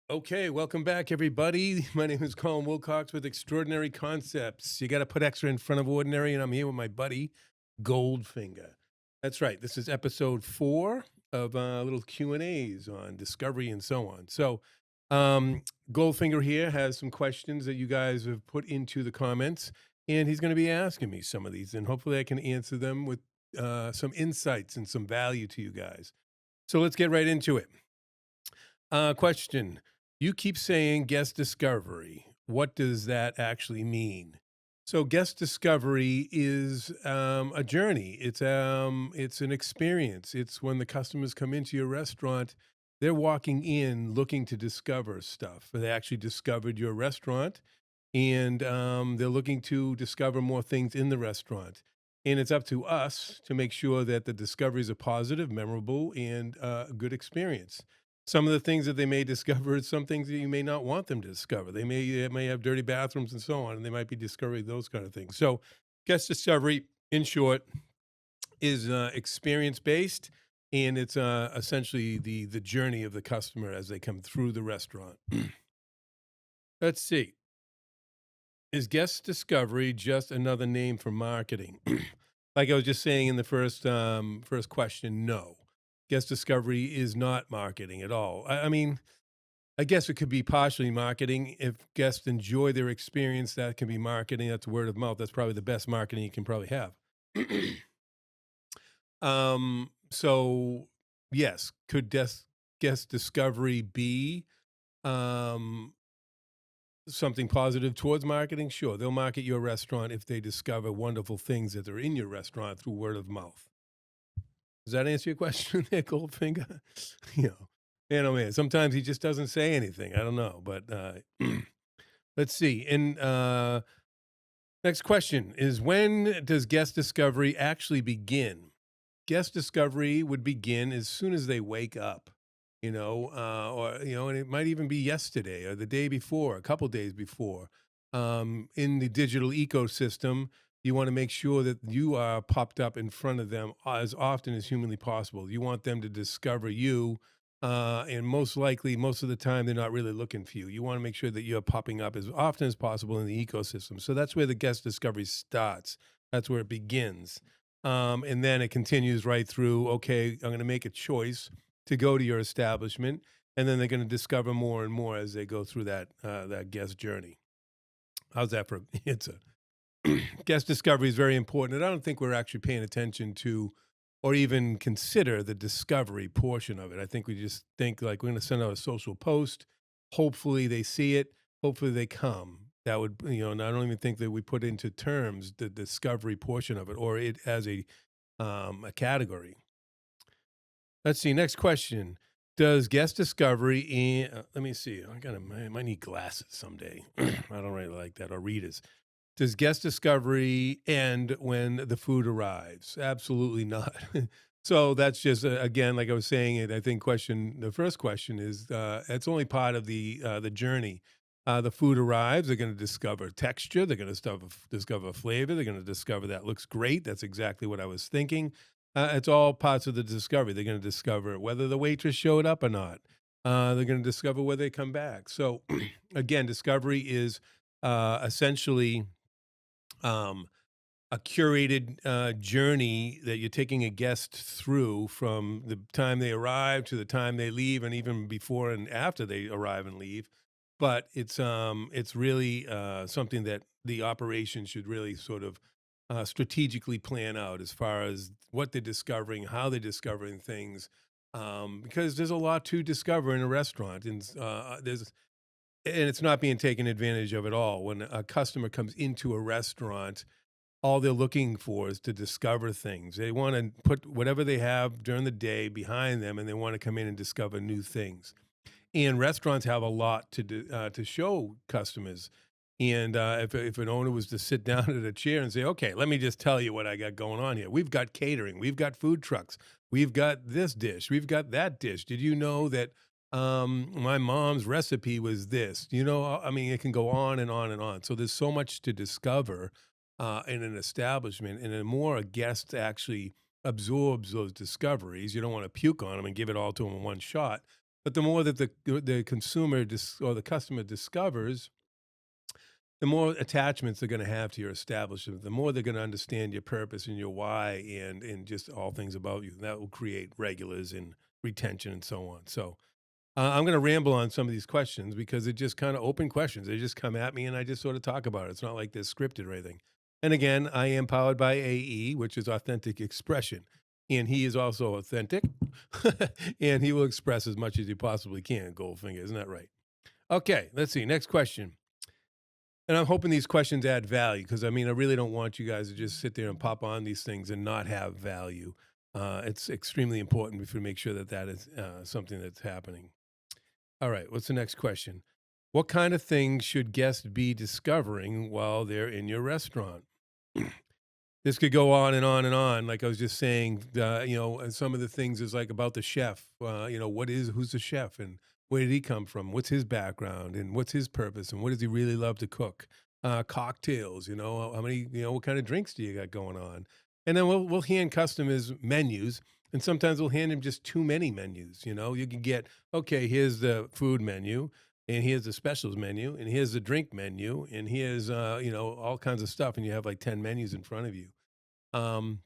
Okay, welcome back, everybody. My name is Colin Wilcox with Extraordinary Concepts. You got to put extra in front of ordinary, and I'm here with my buddy Goldfinger. That's right. This is episode 4 of little Q and A's on discovery and so on. So, Goldfinger here has some questions that you guys have put into the comments, and he's going to be asking me some of these, and hopefully I can answer them with some insights and some value to you guys. So let's get right into it. Question. You keep saying guest discovery. What does that actually mean? So guest discovery is a journey. It's an experience. It's when the customers come into your restaurant, they're walking in looking to discover stuff. They actually discovered your restaurant, and they're looking to discover more things in the restaurant. And it's up to us to make sure that the discoveries are positive, memorable, and a good experience. Some of the things that they may discover is some things that you may not want them to discover. They may have dirty bathrooms and so on, and they might be discovering those kind of things. So, guest discovery, in short, is experience based, and it's essentially the journey of the customer as they come through the restaurant. Let's see. Is guest discovery just another name for marketing? Like I was just saying in the first question, no. Guest discovery is not marketing at all. I mean, I guess it could be partially marketing. If guests enjoy their experience, that can be marketing. That's word of mouth. That's probably the best marketing you can probably have. So yes, could guest discovery be um, something positive towards marketing? Sure, they'll market your restaurant if they discover wonderful things that are in your restaurant through word of mouth. Does that answer your question there, Goldfinger? you know, oh man, sometimes he just doesn't say anything. I don't know, but let's see. And next question is, when does guest discovery actually begin? Guest discovery would begin as soon as they wake up, and it might even be yesterday or the day before, a couple days before. In the digital ecosystem, you want to make sure that you are popped up in front of them as often as humanly possible. You want them to discover you. And most likely, most of the time, they're not really looking for you. You want to make sure that you're popping up as often as possible in the ecosystem. So that's where the guest discovery starts. That's where it begins. And then it continues right through. Okay, I'm going to make a choice to go to your establishment, and then they're going to discover more and more as they go through that guest journey. How's that for it's a guest discovery is very important, and I don't think we're actually paying attention to or even consider the discovery portion of it. I think we just think like we're going to send out a social post. Hopefully they see it. Hopefully they come. That would, and I don't even think that we put into terms the discovery portion of it or it as a category. Let's see. Next question. Does guest discovery let me see. I might need glasses someday. I don't really like that or readers. Does guest discovery end when the food arrives? Absolutely not. So that's just again, like I was saying, it. I think the first question is, it's only part of the journey. The food arrives. They're going to discover texture. They're going to discover flavor. They're going to discover that looks great. That's exactly what I was thinking. It's all parts of the discovery. They're going to discover whether the waitress showed up or not. They're going to discover whether they come back. So again, discovery is essentially um, a curated journey that you're taking a guest through from the time they arrive to the time they leave, and even before and after they arrive and leave. But it's really something that the operation should really sort of strategically plan out as far as what they're discovering, how they're discovering things, because there's a lot to discover in a restaurant, and it's not being taken advantage of at all. When a customer comes into a restaurant, all they're looking for is to discover things. They want to put whatever they have during the day behind them, and they want to come in and discover new things. And restaurants have a lot to show customers. And if an owner was to sit down at a chair and say, "Okay, let me just tell you what I got going on here. We've got catering, we've got food trucks, we've got this dish, we've got that dish. Did you know that my mom's recipe was this?" I mean, it can go on and on and on. So there's so much to discover in an establishment, and the more a guest actually absorbs those discoveries, you don't want to puke on them and give it all to them in one shot, But the more that the consumer or the customer discovers, the more attachments they're going to have to your establishment, the more they're going to understand your purpose and your why and just all things about you. That will create regulars and retention and so on. So I'm going to ramble on some of these questions because they're just kind of open questions. They just come at me and I just sort of talk about it. It's not like they're scripted or anything. And again, I am powered by AE, which is authentic expression. And he is also authentic and he will express as much as he possibly can. Goldfinger, isn't that right? Okay, let's see. Next question. And I'm hoping these questions add value because I mean, I really don't want you guys to just sit there and pop on these things and not have value. It's extremely important to make sure that that is something that's happening. All right, what's the next question? What kind of things should guests be discovering while they're in your restaurant? This could go on and on and on. Like I was just saying, and some of the things is like about the chef. Who's the chef and where did he come from? What's his background and what's his purpose and what does he really love to cook? Cocktails, how many, what kind of drinks do you got going on? And then we'll hand customers menus, and sometimes we'll hand them just too many menus. You can get okay, here's the food menu, and here's the specials menu, and here's the drink menu, and here's all kinds of stuff, and you have like 10 menus in front of you. um,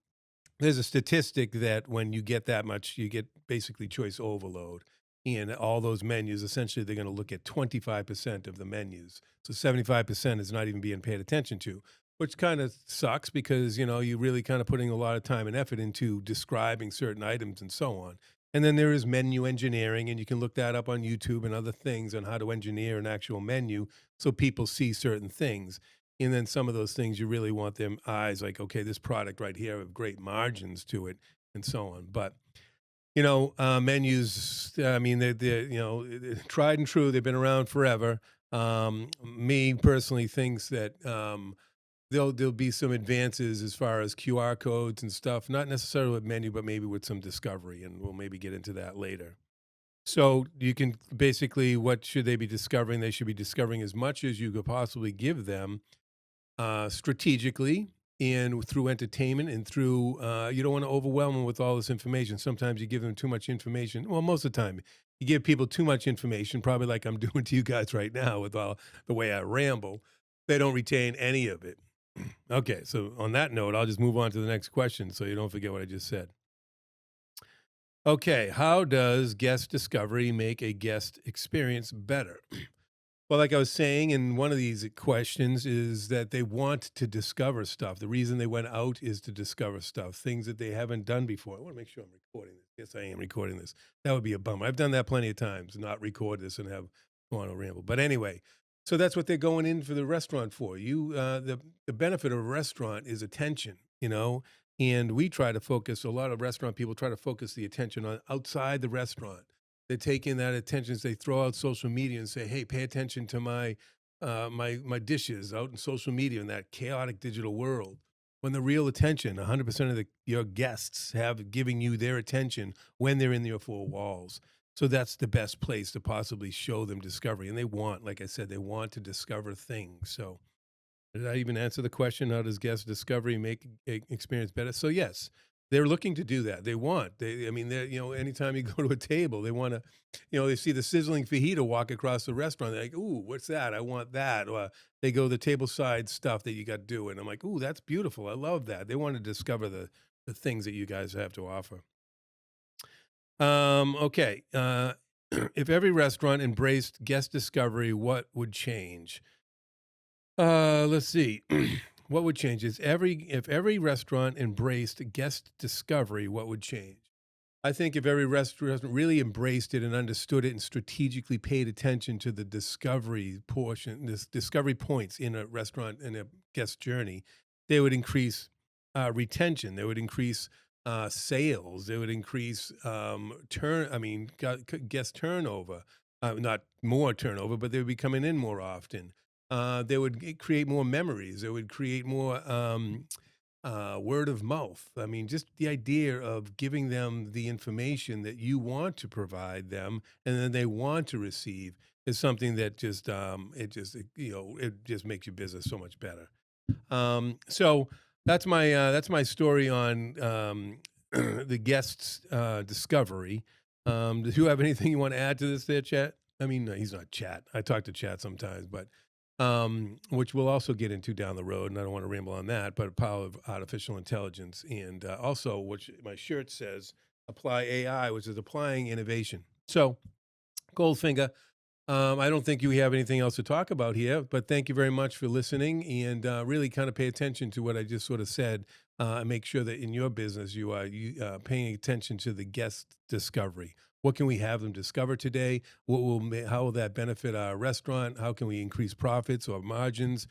there's a statistic that when you get that much, you get basically choice overload. And all those menus, essentially, they're going to look at 25% of the menus. So 75% is not even being paid attention to, which kind of sucks because, you're really kind of putting a lot of time and effort into describing certain items and so on. And then there is menu engineering, and you can look that up on YouTube and other things on how to engineer an actual menu so people see certain things. And then some of those things you really want them eyes like, okay, this product right here have great margins to it and so on. But, menus, I mean, they're, tried and true. They've been around forever. Me personally thinks that there'll be some advances as far as QR codes and stuff, not necessarily with menu, but maybe with some discovery. And we'll maybe get into that later. So you can basically, what should they be discovering? They should be discovering as much as you could possibly give them strategically and through entertainment and through you don't want to overwhelm them with all this information. Sometimes you give them too much information. Well, most of the time you give people too much information, probably like I'm doing to you guys right now with all the way I ramble. They don't retain any of it. Okay, so on that note, I'll just move on to the next question so you don't forget what I just said. Okay, how does guest discovery make a guest experience better? Well, like I was saying in one of these questions, is that they want to discover stuff. The reason they went out is to discover stuff, things that they haven't done before. I want to make sure I'm recording this. Yes, I am recording this. That would be a bummer. I've done that plenty of times, not record this and have go on a ramble. But anyway, so that's what they're going in for the restaurant for. The benefit of a restaurant is attention, and we try to focus. A lot of restaurant people try to focus the attention on outside the restaurant. They take in that attention. They throw out social media and say, "Hey, pay attention to my dishes out in social media in that chaotic digital world." When the real attention, 100% of your guests have giving you their attention when they're in your four walls. So that's the best place to possibly show them discovery. And they want, like I said, they want to discover things. So did I even answer the question? How does guest discovery make experience better? So yes, they're looking to do that. They want. I mean, anytime you go to a table, they want to, they see the sizzling fajita walk across the restaurant. They're like, "Ooh, what's that? I want that." They go the table side stuff that you got to do, and I'm like, "Ooh, that's beautiful. I love that." They want to discover the things that you guys have to offer. Okay. If every restaurant embraced guest discovery, what would change? Let's see. What would change is if every restaurant embraced guest discovery, what would change? I think if every restaurant really embraced it and understood it and strategically paid attention to the discovery portion, this discovery points in a restaurant in a guest journey, they would increase retention. They would increase sales. They would increase guest turnover. Not more turnover, but they would be coming in more often. They would create more memories. They would create more word of mouth. I mean, just the idea of giving them the information that you want to provide them, and then they want to receive is something that it just makes your business so much better. So that's my story on the guests' discovery. Do you have anything you want to add to this there, Chat? I mean, no, he's not Chat. I talk to Chat sometimes, but which we'll also get into down the road, and I don't want to ramble on that, but power of artificial intelligence, and also, which my shirt says, apply AI, which is applying innovation. So, Goldfinger, I don't think you have anything else to talk about here, but thank you very much for listening and really kind of pay attention to what I just sort of said and make sure that in your business paying attention to the guest discovery. What can we have them discover today? How will that benefit our restaurant? How can we increase profits or margins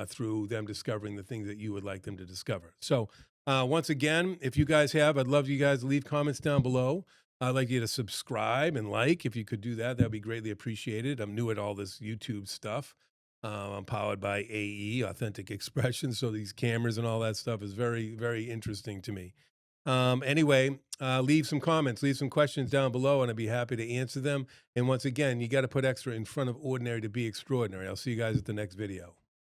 through them discovering the things that you would like them to discover? So, once again, if you guys have, I'd love you guys to leave comments down below. I'd like you to subscribe and like. If you could do that, that'd be greatly appreciated. I'm new at all this YouTube stuff. I'm powered by AE, Authentic Expression. So these cameras and all that stuff is very, very interesting to me. Anyway, leave some comments, leave some questions down below, and I'd be happy to answer them. And once again, you got to put extra in front of ordinary to be extraordinary. I'll see you guys at the next video.